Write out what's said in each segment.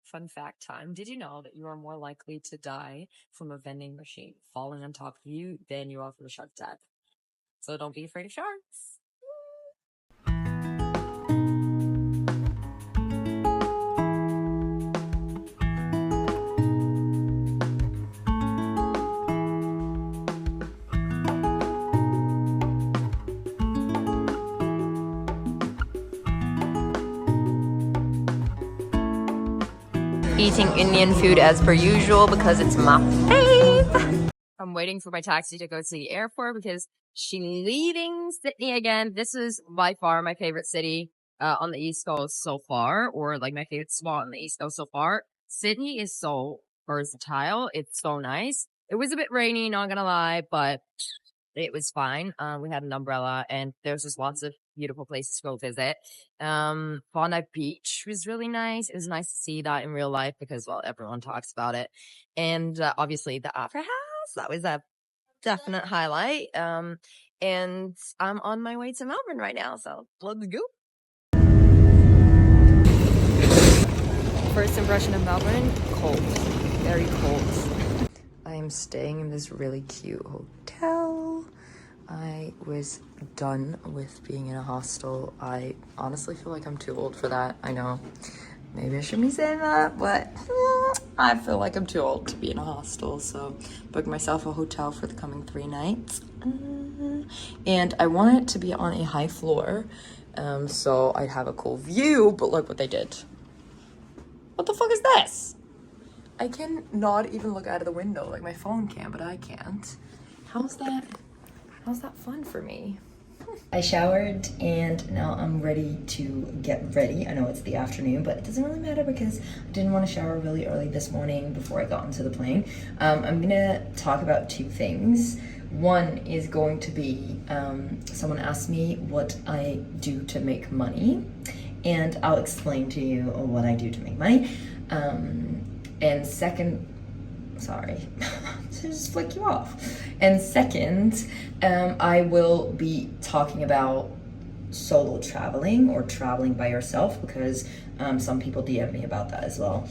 Fun fact time. Did you know that you are more likely to die from a vending machine falling on top of you than you are from a shark attack? So don't be afraid of sharks. Eating Indian food as per usual because it's my fave. I'm waiting for my taxi to go to the airport because she's leaving Sydney again. This is by far my favorite city on the East Coast so far, or like my favorite spot on the East Coast so far. Sydney is so versatile. It's so nice. It was a bit rainy, not gonna lie, but it was fine. We had an umbrella and there's just lots of beautiful places to go visit. Bondi Beach was really nice. It was nice to see that in real life because, well, everyone talks about it. And obviously the Opera House, that was a definite highlight. And I'm on my way to Melbourne right now, so let's go. First impression of Melbourne, cold, very cold. I am staying in this really cute hotel. I was done with being in a hostel. I honestly feel like I'm too old for that. I know, maybe I shouldn't be saying that, but I feel like I'm too old to be in a hostel. So booked myself a hotel for the coming 3 nights. And I want it to be on a high floor, so I'd have a cool view, but look what they did. What the fuck is this? I can not even look out of the window. Like my phone can, but I can't. How's that fun for me? I showered and now I'm ready to get ready. I know it's the afternoon, but it doesn't really matter because I didn't want to shower really early this morning before I got into the plane. I'm gonna talk about 2 things. One is going to be, someone asked me what I do to make money, and I'll explain to you what I do to make money. And second, sorry, just flick you off. And second, I will be talking about solo traveling or traveling by yourself because some people DM me about that as well.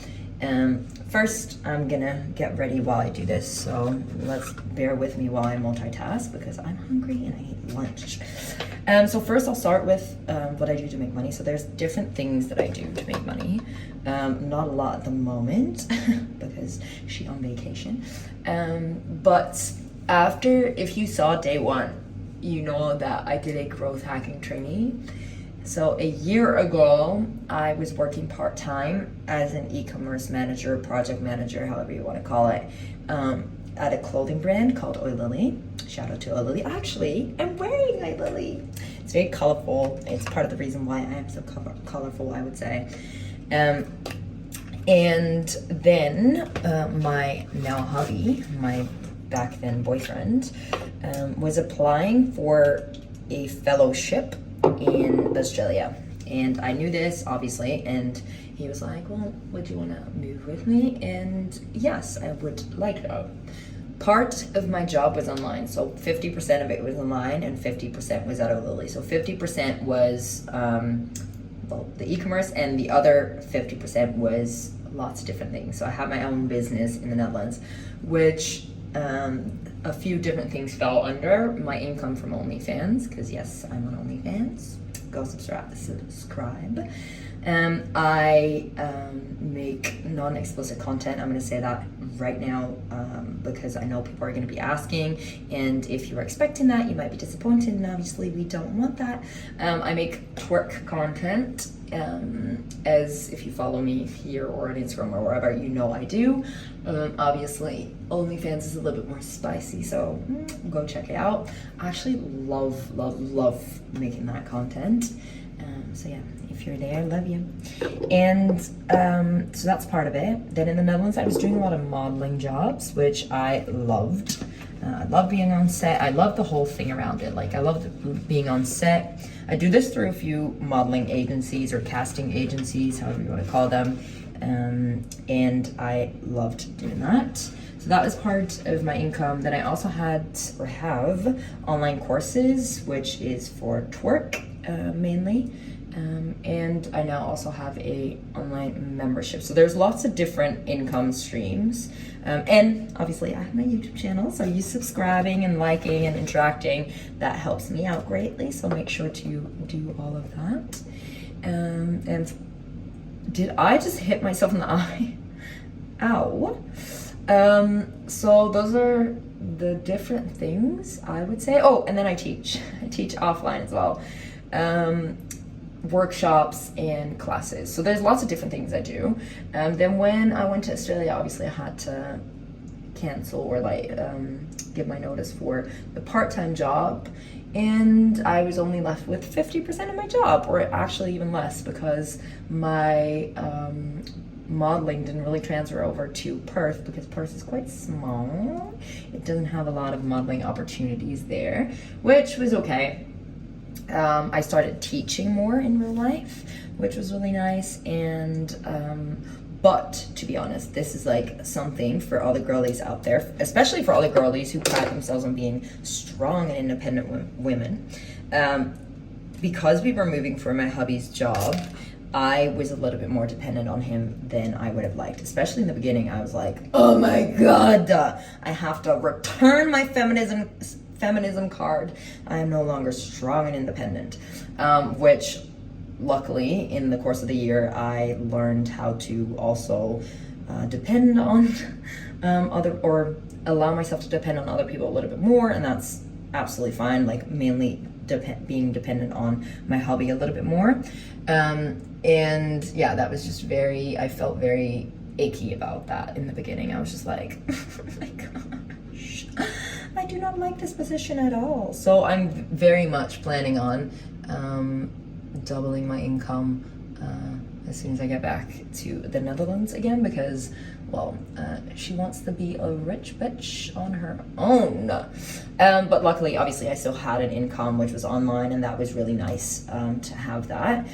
First, I'm gonna get ready while I do this, so let's bear with me while I multitask because I'm hungry and I ate lunch. So first I'll start with what I do to make money. So there's different things that I do to make money. Not a lot at the moment because she's on vacation. But after, if you saw day 1, you know that I did a growth hacking trainee. So a year ago, I was working part-time as an e-commerce manager, project manager, however you want to call it, at a clothing brand called Oi Lily. Shout out to Oi Lily. Actually, I'm wearing Oi Lily. It's very colorful. It's part of the reason why I am so colorful, I would say. And then my now hubby, my back then boyfriend, was applying for a fellowship in Australia. And I knew this, obviously, and he was like, well, would you want to move with me? And yes, I would like that. Part of my job was online, so 50% of it was online and 50% was at O'Lily. So 50% was well, the e-commerce, and the other 50% was lots of different things. So I have my own business in the Netherlands, which a few different things fell under my income from OnlyFans, because yes, I'm on OnlyFans. Go subscribe. I make non-explicit content. I'm going to say that right now because I know people are going to be asking, and if you were expecting that, you might be disappointed, and obviously we don't want that. I make twerk content, as if you follow me here or on Instagram or wherever, you know I do. Obviously OnlyFans is a little bit more spicy, so go check it out. I actually love making that content. So yeah, if you're there, I love you. And so that's part of it. Then in the Netherlands, I was doing a lot of modeling jobs, which I loved. I love being on set. I love the whole thing around it. Like, I love being on set. I do this through a few modeling agencies or casting agencies, however you want to call them. And I loved doing that. So that was part of my income. Then I also had or have online courses, which is for twerk mainly. And I now also have a online membership. So there's lots of different income streams. And obviously I have my YouTube channel, so you subscribing and liking and interacting, that helps me out greatly. So make sure to do all of that. And did I just hit myself in the eye? Ow. So those are the different things I would say. Oh, and then I teach offline as well. Workshops and classes. So there's lots of different things I do. Then when I went to Australia, obviously I had to cancel or give my notice for the part-time job, and I was only left with 50% of my job, or actually even less, because my modeling didn't really transfer over to Perth, because Perth is quite small. It doesn't have a lot of modeling opportunities there, which was okay. I started teaching more in real life, which was really nice. And but to be honest, this is like something for all the girlies out there, especially for all the girlies who pride themselves on being strong and independent women. Because we were moving for my hubby's job, I was a little bit more dependent on him than I would have liked. Especially in the beginning, I was like, oh my God, I have to return my feminism card. I am no longer strong and independent, which luckily in the course of the year I learned how to also depend on or allow myself to depend on other people a little bit more, and that's absolutely fine. Like mainly being dependent on my hobby a little bit more, and yeah, that was just I felt very achy about that in the beginning. I was just like, oh my gosh, I do not like this position at all. So I'm very much planning on doubling my income as soon as I get back to the Netherlands again, because, well, she wants to be a rich bitch on her own. But luckily, obviously, I still had an income, which was online, and that was really nice to have that,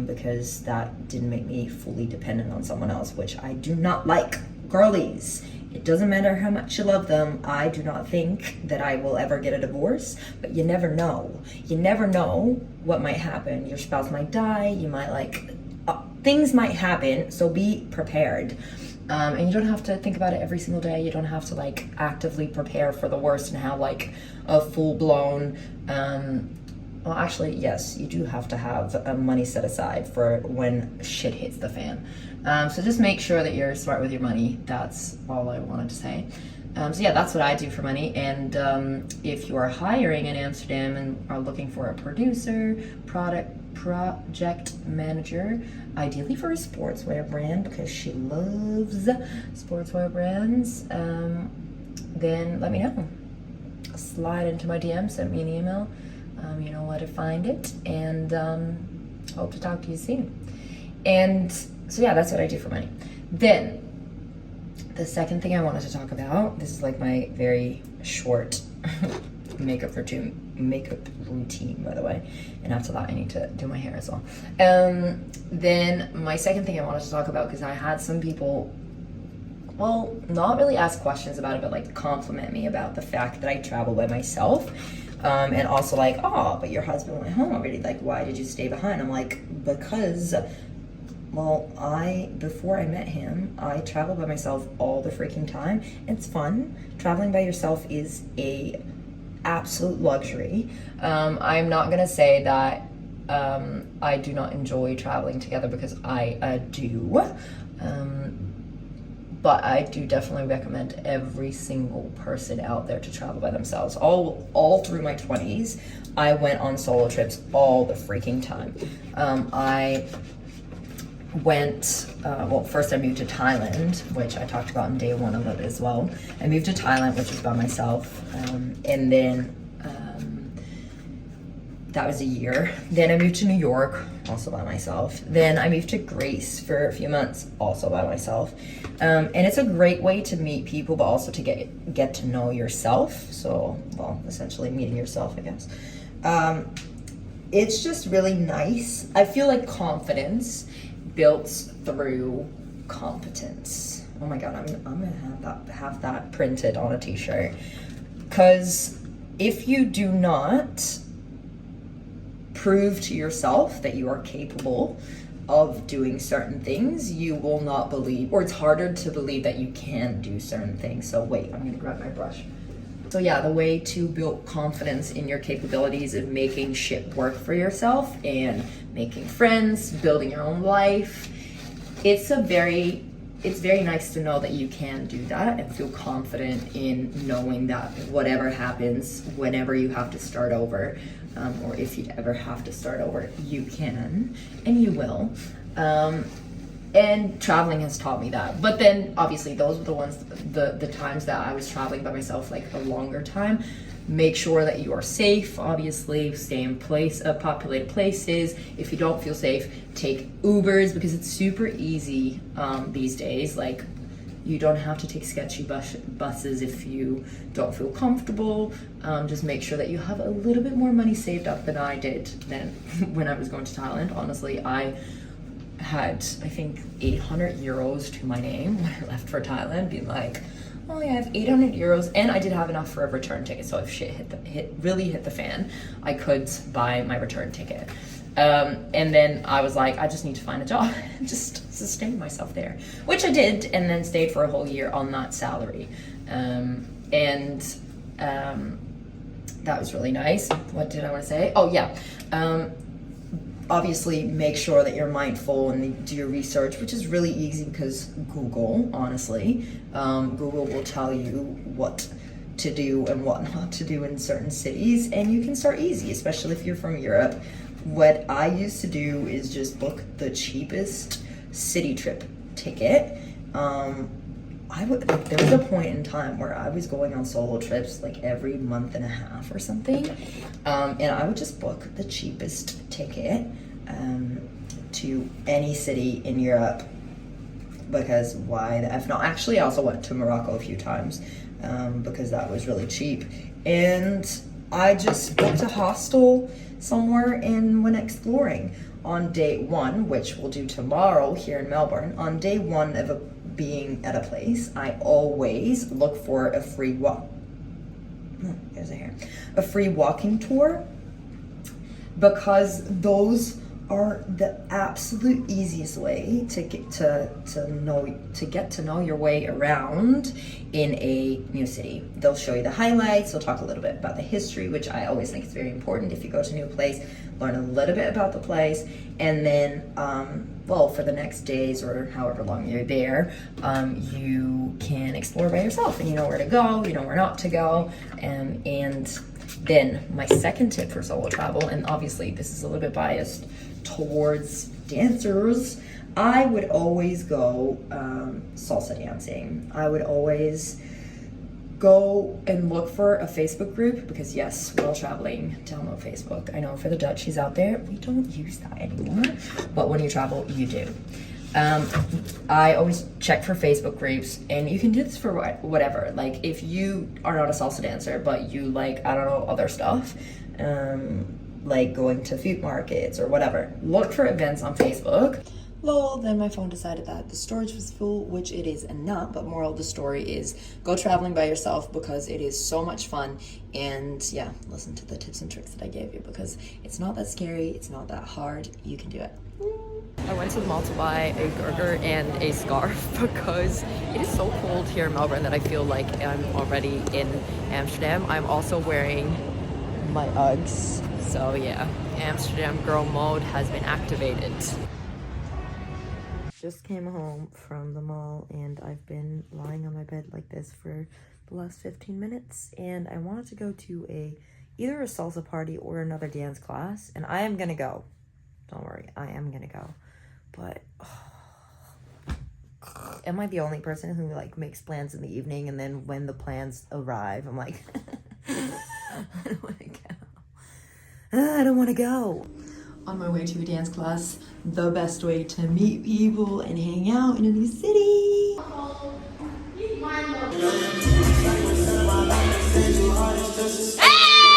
because that didn't make me fully dependent on someone else, which I do not like. Girlies, it doesn't matter how much you love them. I do not think that I will ever get a divorce, but you never know. You never know what might happen. Your spouse might die, you might things might happen, so be prepared. And you don't have to think about it every single day. You don't have to actively prepare for the worst and have a full-blown, well, actually, yes, you do have to have money set aside for when shit hits the fan. So just make sure that you're smart with your money. That's all I wanted to say. So yeah, that's what I do for money. And if you are hiring in Amsterdam and are looking for a producer, project manager, ideally for a sportswear brand, because she loves sportswear brands, then let me know. Slide into my DM, send me an email. You know where to find it, and hope to talk to you soon. And so yeah, that's what I do for money. Then the second thing I wanted to talk about, this is my very short makeup routine, by the way, and after that I need to do my hair as well. Then my second thing I wanted to talk about, because I had some people, well, not really ask questions about it, but compliment me about the fact that I travel by myself. And also oh, but your husband went home already. Why did you stay behind? I'm like, because, well, before I met him, I traveled by myself all the freaking time. It's fun. Traveling by yourself is a absolute luxury. I'm not gonna say that I do not enjoy traveling together, because I do. But I do definitely recommend every single person out there to travel by themselves. All through my 20s, I went on solo trips all the freaking time. I went, well, first I moved to Thailand, which I talked about in day one of it as well. I moved to Thailand, which was by myself, and then that was a year. Then I moved to New York, also by myself. Then I moved to Greece for a few months, also by myself. And it's a great way to meet people, but also to get to know yourself. So, well, essentially meeting yourself, I guess. It's just really nice. I feel like confidence built through competence. Oh my God, I'm gonna have that printed on a t-shirt. Because if you do not prove to yourself that you are capable of doing certain things, you will not believe, or it's harder to believe that you can do certain things. So wait, I'm gonna grab my brush. So yeah, the way to build confidence in your capabilities of making shit work for yourself and making friends, building your own life, it's very nice to know that you can do that and feel confident in knowing that whatever happens, whenever you have to start over, or if you ever have to start over, you can and you will. And traveling has taught me that. But then obviously those were the ones, the times that I was traveling by myself, like a longer time. Make sure that you are safe, obviously, stay in populated places. If you don't feel safe, take Ubers, because it's super easy these days. Like, you don't have to take sketchy buses if you don't feel comfortable. Just make sure that you have a little bit more money saved up than I did when I was going to Thailand. Honestly, I had, I think, 800 euros to my name when I left for Thailand, being like, oh yeah, I have 800 euros, and I did have enough for a return ticket, so if shit really hit the fan, I could buy my return ticket. And then I was like, I just need to find a job and just sustain myself there, which I did, and then stayed for a whole year on that salary. That was really nice. What did I want to say? Oh yeah. Obviously make sure that you're mindful and do your research, which is really easy because Google, honestly, Google will tell you what to do and what not to do in certain cities, and you can start easy, especially if you're from Europe. What I used to do is just book the cheapest city trip ticket. There was a point in time where I was going on solo trips like every month and a half or something, and I would just book the cheapest ticket to any city in Europe, because why the F not? Actually, I also went to Morocco a few times because that was really cheap, and I just booked a hostel somewhere and went exploring. On day one, which we'll do tomorrow here in Melbourne, on day one of being at a place, I always look for a free free walking tour, because those are the absolute easiest way to get to know your way around in a new city. They'll show you the highlights, they'll talk a little bit about the history, which I always think is very important. If you go to a new place, learn a little bit about the place, and then for the next days or however long you're there, you can explore by yourself, and you know where to go, you know where not to go. And then my second tip for solo travel, and obviously this is a little bit biased towards dancers, I would always go salsa dancing. I would always go and look for a Facebook group, because yes, while traveling, download Facebook. I know for the Dutchies out there, we don't use that anymore, but when you travel, you do. I always check for Facebook groups, and you can do this for whatever. Like, if you are not a salsa dancer, but you like, I don't know, other stuff, like going to food markets or whatever, look for events on Facebook. Lol, then my phone decided that the storage was full, which it is not, but moral of the story is go traveling by yourself, because it is so much fun. And yeah, listen to the tips and tricks that I gave you, because it's not that scary, it's not that hard, you can do it. I went to the mall to buy a burger and a scarf because it is so cold here in Melbourne that I feel like I'm already in Amsterdam. I'm also wearing my Uggs, so yeah, Amsterdam girl mode has been activated. Just came home from the mall, and I've been lying on my bed like this for the last 15 minutes, and I wanted to go to either a salsa party or another dance class, and I am gonna go. Don't worry, I am gonna go. But am I the only person who like makes plans in the evening, and then when the plans arrive, I'm like, I don't want to go. I don't want to go. On my way to a dance class, the best way to meet people and hang out in a new city. Ah!